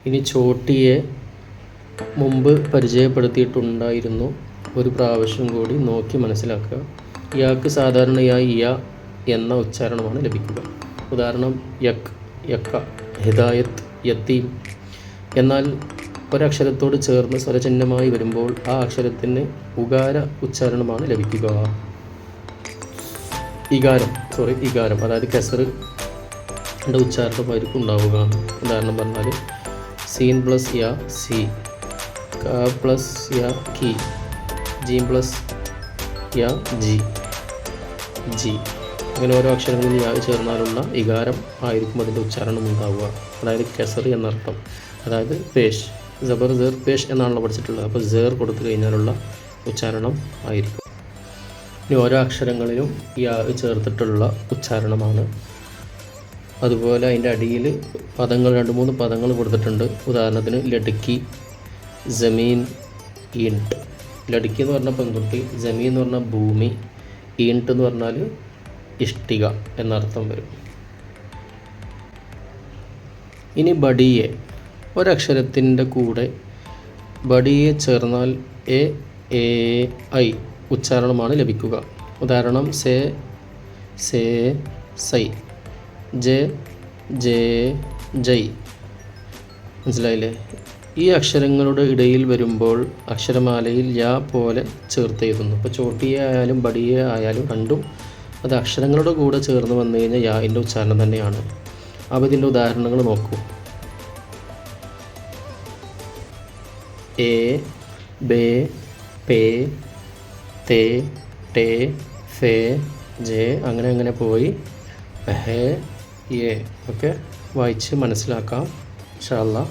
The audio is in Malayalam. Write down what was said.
ഇനി ചോട്ടിയെ മുമ്പ് പരിചയപ്പെടുത്തിയിട്ടുണ്ടായിരുന്നു. ഒരു പ്രാവശ്യം കൂടി നോക്കി മനസ്സിലാക്കുക. യാക്ക് സാധാരണയായി യ എന്ന ഉച്ചാരണമാണ് ലഭിക്കുക. ഉദാഹരണം യക്, യക്ക, ഹിദായത്ത്, യത്തീം. എന്നാൽ ഒരക്ഷരത്തോട് ചേർന്ന് സ്വരചിഹ്നമായി വരുമ്പോൾ ആ അക്ഷരത്തിന് ഉകാര ഉച്ചാരണമാണ് ലഭിക്കുക. ഇകാരം അതായത് കസറിൻ്റെ ഉച്ചാരണമായിരിക്കും ഉണ്ടാവുക. ഉദാഹരണം പറഞ്ഞാൽ സീൻ പ്ലസ് യ സി, ക പ്ലസ് യ കി, ജി പ്ലസ് യ ജി, ജി. അങ്ങനെ ഓരോ അക്ഷരങ്ങളിൽ യാ ചേർന്നാലുള്ള ഇകാരം ആയിരിക്കും അതിൻ്റെ ഉച്ചാരണം ഉണ്ടാവുക. അതായത് കസർ എന്നർത്ഥം. അതായത് പേഷ്, ജബർ സേർ പേഷ് എന്നാണല്ലോ പഠിച്ചിട്ടുള്ളത്. അപ്പോൾ സേർ കൊടുത്തു കഴിഞ്ഞാലുള്ള ഉച്ചാരണം ആയിരിക്കും. ഇനി ഓരോ അക്ഷരങ്ങളിലും യാ ചേർത്തിട്ടുള്ള ഉച്ചാരണമാണ്. അതുപോലെ അതിൻ്റെ അടിയിൽ പദങ്ങൾ 2-3 പദങ്ങൾ കൊടുത്തിട്ടുണ്ട്. ഉദാഹരണത്തിന് ലടുക്കി, ജമീൻ, ഈൻട്ട്. ലടുക്കി എന്ന് പറഞ്ഞാൽ പെൺകുട്ടി, ജമീൻ എന്ന് പറഞ്ഞാൽ ഭൂമി, ഈൻട്ട് എന്ന് പറഞ്ഞാൽ ഇഷ്ടിക എന്നർത്ഥം വരും. ഇനി ബഡിയെ, ഒരക്ഷരത്തിൻ്റെ കൂടെ ബഡിയെ ചേർന്നാൽ എ ഐ ഉച്ചാരണമാണ് ലഭിക്കുക. ഉദാഹരണം സേ, സൈ, ജെ, ജൈ. മനസ്സിലായില്ലേ? ഈ അക്ഷരങ്ങളുടെ ഇടയിൽ വരുമ്പോൾ അക്ഷരമാലയിൽ യാ പോലെ ചേർത്ത് എഴുതുന്നു. ഇപ്പോൾ ചോട്ടിയെ ആയാലും ബഡിയെ ആയാലും രണ്ടും അത് അക്ഷരങ്ങളുടെ കൂടെ ചേർന്ന് വന്നു കഴിഞ്ഞാൽ യാൻ്റെ ഉച്ചാരണം തന്നെയാണ്. അപ്പോൾ ഇതിൻ്റെ ഉദാഹരണങ്ങൾ നോക്കൂ. എ, ബേ, പേ, തേ, ടേ, ഫേ, ജെ, അങ്ങനെ പോയി ഹേ, യേ ഒക്കെ വായിച്ച് മനസ്സിലാക്കാം ഇൻഷാ അല്ലാഹ്.